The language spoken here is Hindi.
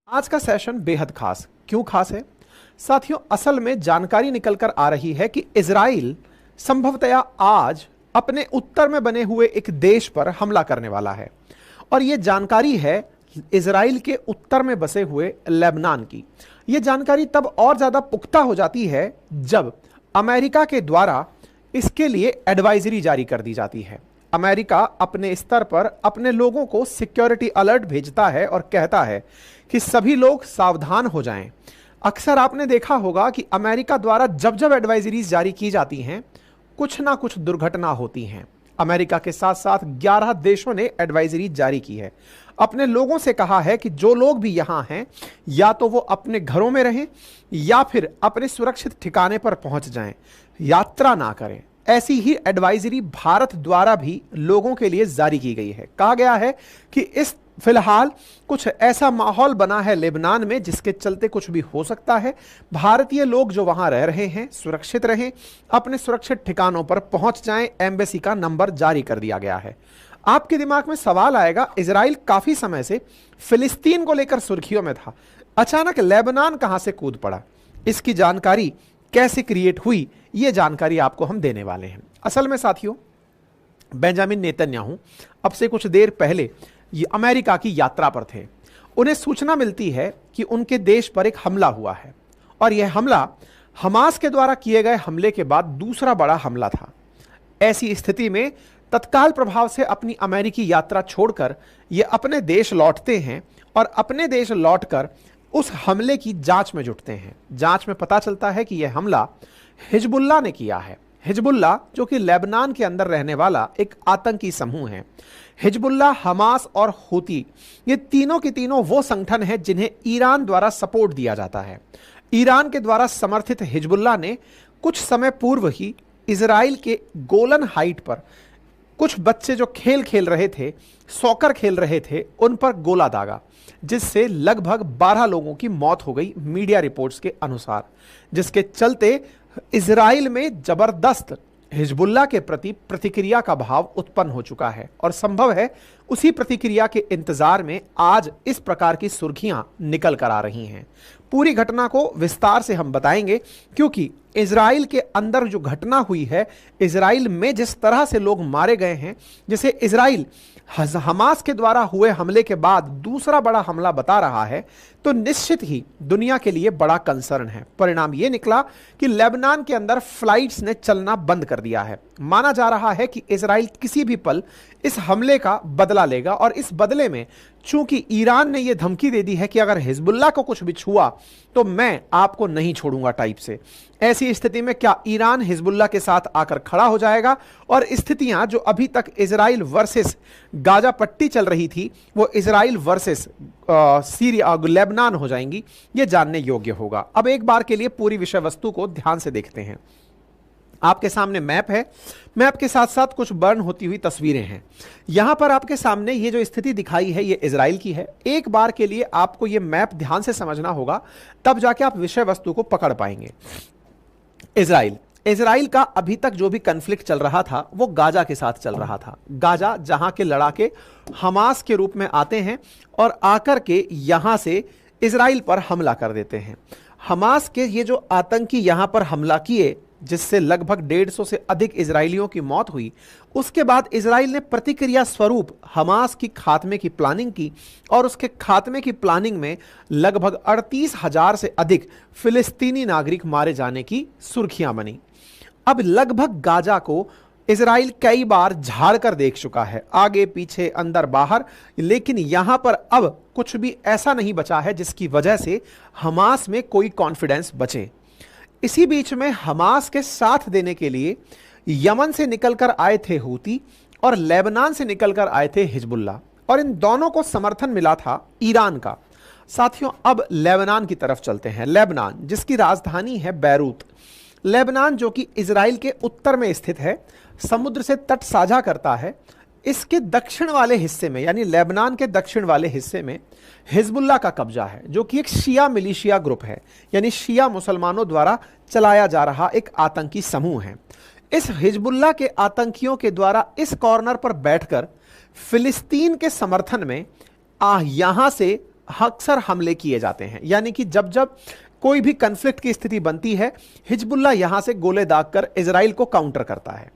आज का सेशन बेहद खास क्यों खास है साथियों? असल में जानकारी निकलकर आ रही है कि इजराइल संभवतया आज अपने उत्तर में बने हुए एक देश पर हमला करने वाला है। और यह जानकारी है इजराइल के उत्तर में बसे हुए लेबनान की। यह जानकारी तब और ज्यादा पुख्ता हो जाती है जब अमेरिका के द्वारा इसके लिए एडवाइजरी जारी कर दी जाती है। अमेरिका अपने स्तर पर अपने लोगों को सिक्योरिटी अलर्ट भेजता है और कहता है कि सभी लोग सावधान हो जाएं। अक्सर आपने देखा होगा कि अमेरिका द्वारा जब जब एडवाइजरीज जारी की जाती हैं कुछ ना कुछ दुर्घटना होती हैं। अमेरिका के साथ साथ 11 देशों ने एडवाइजरी जारी की है, अपने लोगों से कहा है कि जो लोग भी यहां हैं या तो वो अपने घरों में रहें या फिर अपने सुरक्षित ठिकाने पर पहुंच जाएं, यात्रा ना करें। ऐसी ही एडवाइजरी भारत द्वारा भी लोगों के लिए जारी की गई है। कहा गया है कि इस फिलहाल कुछ ऐसा माहौल बना है लेबनान में जिसके चलते कुछ भी हो सकता है। भारतीय लोग जो वहां रह रहे हैं सुरक्षित रहें, अपने सुरक्षित ठिकानों पर पहुंच जाएं। एम्बेसी का नंबर जारी कर दिया गया है। आपके दिमाग में सवाल आएगा, इजराइल काफी समय से फिलिस्तीन को लेकर सुर्खियों में था, अचानक लेबनान कहां से कूद पड़ा? इसकी जानकारी कैसे क्रिएट हुई, यह जानकारी आपको हम देने वाले हैं। असल में साथियों, बेंजामिन नेतन्याहू अब से कुछ देर पहले ये अमेरिका की यात्रा पर थे। उन्हें सूचना मिलती है कि उनके देश पर एक हमला हुआ है और यह हमला हमास के द्वारा किए गए हमले के बाद दूसरा बड़ा हमला था। ऐसी स्थिति में तत्काल प्रभाव से अपनी अमेरिकी यात्रा छोड़कर ये अपने देश लौटते हैं और अपने देश लौटकर उस हमले की जांच में जुटते हैं। जांच में पता चलता है कि यह हमला हिजबुल्लाह ने किया है। हिजबुल्लाह जो कि लेबनान के अंदर रहने वाला एक आतंकी समूह है। हिजबुल्लाह, हमास और हूती, ये तीनों के तीनों वो संगठन हैं जिन्हें ईरान द्वारा सपोर्ट दिया जाता है। ईरान के द्वारा समर्थित हिजबुल्लाह ने कुछ समय पूर्व ही इजराइल के गोलन हाइट पर कुछ बच्चे जो खेल रहे थे, सॉकर खेल रहे थे, उन पर गोला दागा, जिससे लगभग 12 लोगों की मौत हो गई मीडिया रिपोर्ट्स के अनुसार, जिसके चलते इजराइल में जबरदस्त हिजबुल्लाह के प्रति प्रतिक्रिया का भाव उत्पन्न हो चुका है। और संभव है उसी प्रतिक्रिया के इंतजार में आज इस प्रकार की सुर्खियां निकल कर आ रही हैं। पूरी घटना को विस्तार से हम बताएंगे क्योंकि इजराइल के अंदर जो घटना हुई है, इजराइल में जिस तरह से लोग मारे गए हैं, जिसे इजराइल हमास के द्वारा हुए हमले के बाद दूसरा बड़ा हमला बता रहा है, तो निश्चित ही दुनिया के लिए बड़ा कंसर्न है। परिणाम यह निकला कि लेबनान के अंदर फ्लाइट्स ने चलना बंद कर दिया है। माना जा रहा है कि इजराइल किसी भी पल इस हमले का बदला लेगा और इस बदले में चूंकि ईरान ने यह धमकी दे दी है कि अगर हिजबुल्लाह को कुछ भी छुआ तो मैं आपको नहीं छोड़ूंगा टाइप से, ऐसी स्थिति में क्या ईरान हिजबुल्लाह के साथ आकर खड़ा हो जाएगा और स्थितियां जो अभी तक इजराइल वर्सेस गाजा पट्टी चल रही थी वो इजराइल वर्सेस सीरिया लेबनान हो जाएंगी? ये जानने योग्य होगा। अब एक बार के लिए पूरी विषय वस्तु को ध्यान से देखते हैं। आपके सामने मैप है, मैप के साथ साथ कुछ बर्न होती हुई तस्वीरें हैं। यहां पर आपके सामने ये जो स्थिति दिखाई है ये इजराइल की है। एक बार के लिए आपको ये मैप ध्यान से समझना होगा, तब जाके आप विषय वस्तु को पकड़ पाएंगे। इजराइल का अभी तक जो भी कन्फ्लिक्ट चल रहा था वो गाजा के साथ चल रहा था। गाजा जहां के लड़ाके हमास के रूप में आते हैं और आकर के यहां से इजराइल पर हमला कर देते हैं। हमास के ये जो आतंकी यहां पर हमला किए, जिससे लगभग 150 से अधिक इजरायलियों की मौत हुई, उसके बाद इजराइल ने प्रतिक्रिया स्वरूप हमास की खात्मे की प्लानिंग की और उसके खात्मे की प्लानिंग में लगभग 38,000 से अधिक फिलिस्तीनी नागरिक मारे जाने की सुर्खियां बनी। अब लगभग गाजा को इजराइल कई बार झाड़ कर देख चुका है, आगे पीछे अंदर बाहर, लेकिन यहां पर अब कुछ भी ऐसा नहीं बचा है जिसकी वजह से हमास में कोई कॉन्फिडेंस बचे। इसी बीच में हमास के साथ देने के लिए यमन से निकलकर आए थे हूती और लेबनान से निकलकर आए थे हिजबुल्लाह, और इन दोनों को समर्थन मिला था ईरान का। साथियों, अब लेबनान की तरफ चलते हैं। लेबनान जिसकी राजधानी है बैरूत, लेबनान जो कि इजराइल के उत्तर में स्थित है, समुद्र से तट साझा करता है, इसके दक्षिण वाले हिस्से में यानी लेबनान के दक्षिण वाले हिस्से में हिजबुल्लाह का कब्जा है, जो कि एक शिया मिलिशिया ग्रुप है, यानी शिया मुसलमानों द्वारा चलाया जा रहा एक आतंकी समूह है। इस हिजबुल्लाह के आतंकियों के द्वारा इस कॉर्नर पर बैठकर फिलिस्तीन के समर्थन में यहां से अक्सर हमले किए जाते हैं, यानी कि जब जब कोई भी कन्फ्लिक्ट की स्थिति बनती है, हिजबुल्लाह यहां से गोले दागकर इजराइल को काउंटर करता है।